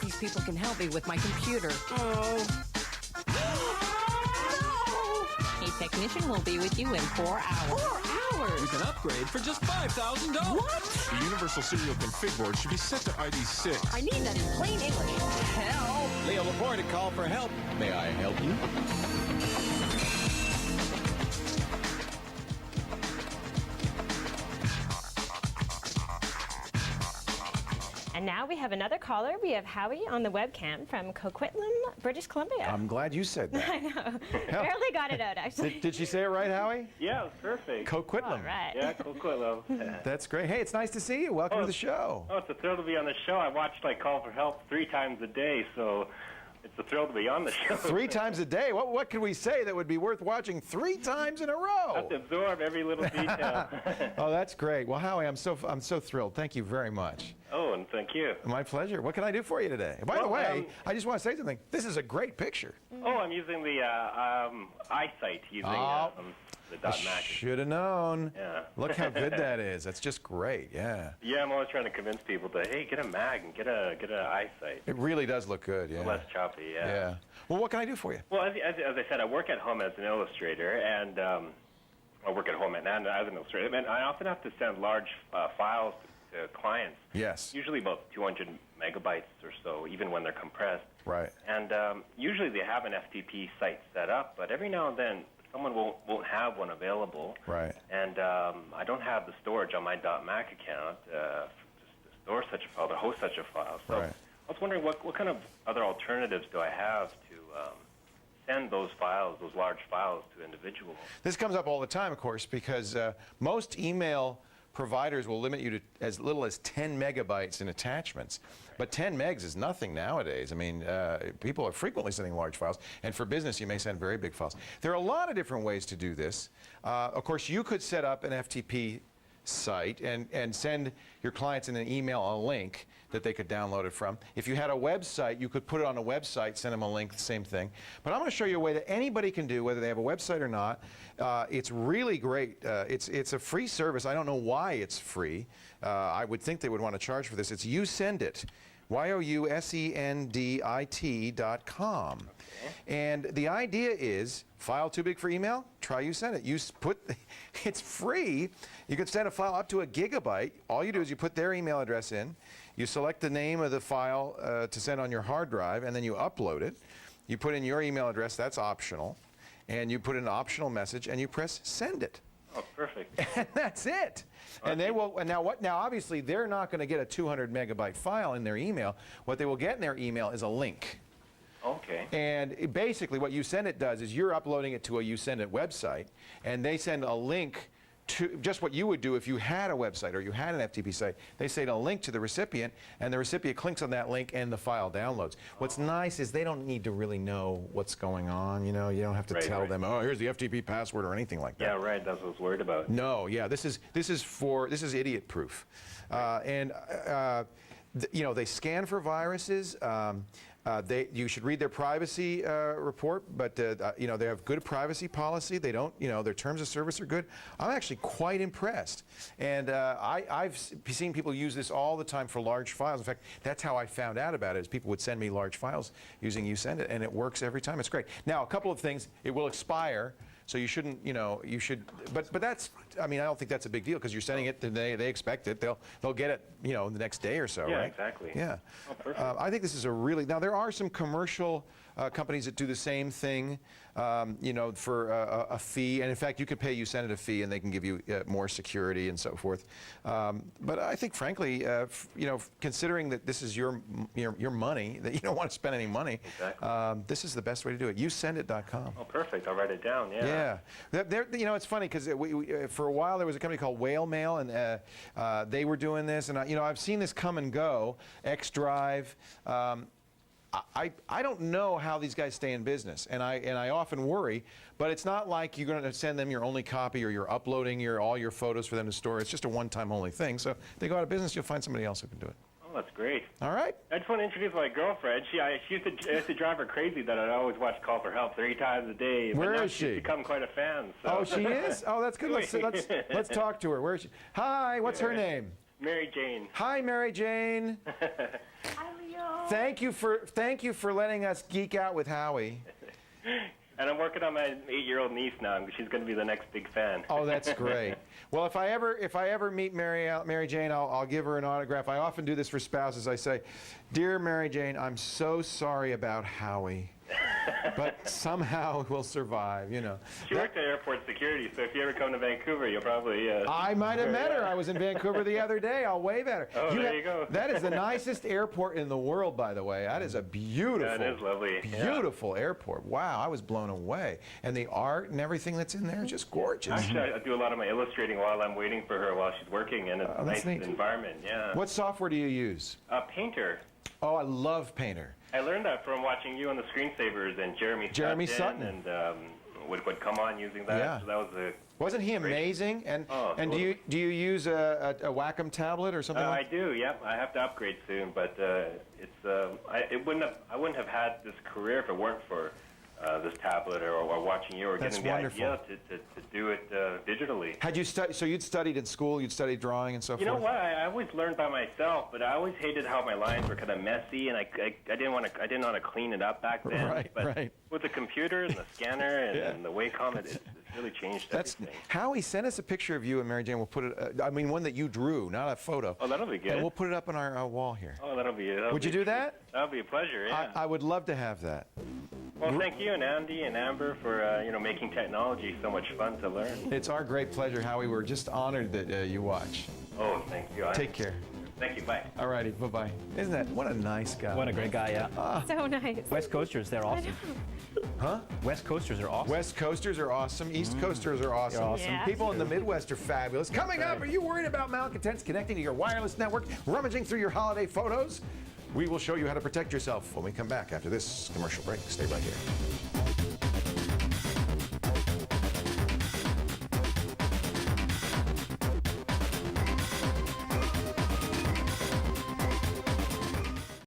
these people can help me with my computer. Oh. A technician will be with you in 4 hours. 4 hours? You can upgrade for just $5,000. What? The Universal Serial Config Board should be set to ID 6. I need that in plain English. Help! Leo Laporte, call for help. May I help you? And now we have another caller. We have Howie on the webcam from Coquitlam, British Columbia. I'm glad you said that. I know. Barely got it out, actually. Did she say it right, Howie? Yeah, it was perfect. Coquitlam. All right. Yeah, Coquitlam. That's great. Hey, it's nice to see you. Welcome to the show. Oh, it's a thrill to be on the show. I watched Call for Help 3 times a day, so it's a thrill to be on the show. 3 times a day? What could we say that would be worth watching 3 times in a row? I have to absorb every little detail. Oh, that's great. Well, Howie, I'm so thrilled. Thank you very much. Oh, and thank you. My pleasure. What can I do for you today? By the way, I just want to say something. This is a great picture. Oh, I'm using the iSight using the .Mac. Should have known. Yeah. Look how good that is. That's just great. Yeah. Yeah, I'm always trying to convince people to, hey, get a Mac and get a iSight. It really does look good. Yeah. Less choppy. Yeah. Yeah. Well, what can I do for you? Well, as I said, I work at home as an illustrator, and I work at home and as an illustrator, and I often have to send large files to clients. Yes. Usually about 200 megabytes or so, even when they're compressed. Right. And usually they have an FTP site set up, but every now and then someone won't have one available. Right. And I don't have the storage on my .Mac account to store such a file, to host such a file. So Right. I was wondering what kind of other alternatives do I have to send those files, those large files, to individuals? This comes up all the time, of course, because most email providers will limit you to as little as 10 megabytes in attachments. But 10 megs is nothing nowadays. I mean, people are frequently sending large files, and for business, you may send very big files. There are a lot of different ways to do this. Of course, you could set up an FTP site and send your clients in an email a link that they could download it from. If you had a website, you could put it on a website, send them a link, same thing. But I'm going to show you a way that anybody can do, whether they have a website or not. It's really great. It's a free service. I don't know why it's free. I would think they would want to charge for this. It's YouSendIt. YouSendit.com. Okay. And the idea is, file too big for email? Try YouSendIt. It's free. You can send a file up to a gigabyte. All you do is you put their email address in, you select the name of the file to send on your hard drive, and then you upload it. You put in your email address, that's optional, and you put in an optional message, and you press send it. Oh, perfect. And that's it. Okay. And they will. And now obviously, they're not going to get a 200 megabyte file in their email. What they will get in their email is a link. Okay. And basically, what YouSendIt does is you're uploading it to a YouSendIt website, and they send a link to just what you would do if you had a website or you had an FTP site. They send a link to the recipient, and the recipient clicks on that link, and the file downloads. What's nice is they don't need to really know what's going on. You know, you don't have to tell them, oh, here's the FTP password or anything like that. Yeah, right. That's what I was worried about. No, yeah, this is idiot proof, you know, they scan for viruses. You should read their privacy report, but you know, they have good privacy policy. They don't, you know, their terms of service are good. I'm actually quite impressed, and I've seen people use this all the time for large files. In fact, that's how I found out about it. Is people would send me large files using YouSendIt, and it works every time. It's great. Now, a couple of things: it will expire. So you shouldn't, you know, you should, but that's, I mean, I don't think that's a big deal because you're sending it today, they expect it, they'll get it, you know, the next day or so, yeah, right? Exactly. Yeah. Oh, perfect. I think this is a really, now there are some commercial companies that do the same thing, you know, for a fee, and in fact, you could pay YouSendIt a fee and they can give you more security and so forth. But I think, frankly, you know, considering that this is your money, that you don't want to spend any money, exactly. This is the best way to do it. YouSendIt.com. Oh, perfect. I'll write it down. Yeah. Yeah, you know, it's funny because for a while there was a company called Whale Mail, and they were doing this, and you know, I've seen this come and go. XDrive. I don't know how these guys stay in business, and I often worry. But it's not like you're going to send them your only copy or you're uploading all your photos for them to store. It's just a one-time only thing. So if they go out of business, you'll find somebody else who can do it. That's great. All right. I just want to introduce my girlfriend. She used to drive her crazy that I'd always watch Call for Help 3 times a day. Where but now is she? She's become quite a fan. So. Oh, she is? Oh, that's good. Let's talk to her. Where is she? Hi, what's her name? Mary Jane. Hi, Mary Jane. Hi, Leo. Thank you for letting us geek out with Howie. And I'm working on my 8-year-old niece now. She's going to be the next big fan. Oh, that's great. Well, if I ever meet Mary Jane, I'll give her an autograph. I often do this for spouses. I say, "Dear Mary Jane, I'm so sorry about Howie, but somehow we'll survive." You know. She worked at airport security, so if you ever come to Vancouver, you'll probably. I might have met her. I was in Vancouver the other day. I'll wave at her. Oh, there you go. That is the nicest airport in the world, by the way. That is a beautiful, That is lovely. beautiful airport. Wow, I was blown away. And the art and everything that's in there is just gorgeous. Actually, I do a lot of my illustrating while I'm waiting for her while she's working, and it's a that's nice neat. environment. Yeah. What software do you use? Painter. Oh, I love Painter. I learned that from watching you on the Screensavers and Jeremy Sutton. and would come on using that. Yeah. So that was a. Wasn't he amazing? And totally. do you use a Wacom tablet or something? I do. Yep. I have to upgrade soon, but I wouldn't have had this career if it weren't for this tablet or watching you or That's getting the wonderful. idea to do it digitally. Had you so you'd studied in school, you'd studied drawing and so forth? You know what? I always learned by myself, but I always hated how my lines were kind of messy, and I didn't want to clean it up back then. Right, but right. with the computer and the scanner and the Wacom, it's really changed everything. Howie, send us a picture of you and Mary Jane. We'll put it. I mean, one that you drew, not a photo. Oh, that'll be good. And we'll put it up on our wall here. Oh, that'll be. Would you do that? That'll be a pleasure. Yeah. I would love to have that. Well, thank you and Andy and Amber for making technology so much fun to learn. It's our great pleasure, Howie. We're just honored that you watch. Oh, thank you. Take care. Thank you. Bye. All righty. Bye-bye. Isn't that what a nice guy? What a great guy, yeah. So nice. West Coasters, they're awesome. Huh? West Coasters are awesome. West Coasters are awesome. East Coasters are awesome. They're awesome. Yeah. People in the Midwest are fabulous. Coming up, are you worried about malcontents connecting to your wireless network, rummaging through your holiday photos? We will show you how to protect yourself when we come back after this commercial break. Stay right here.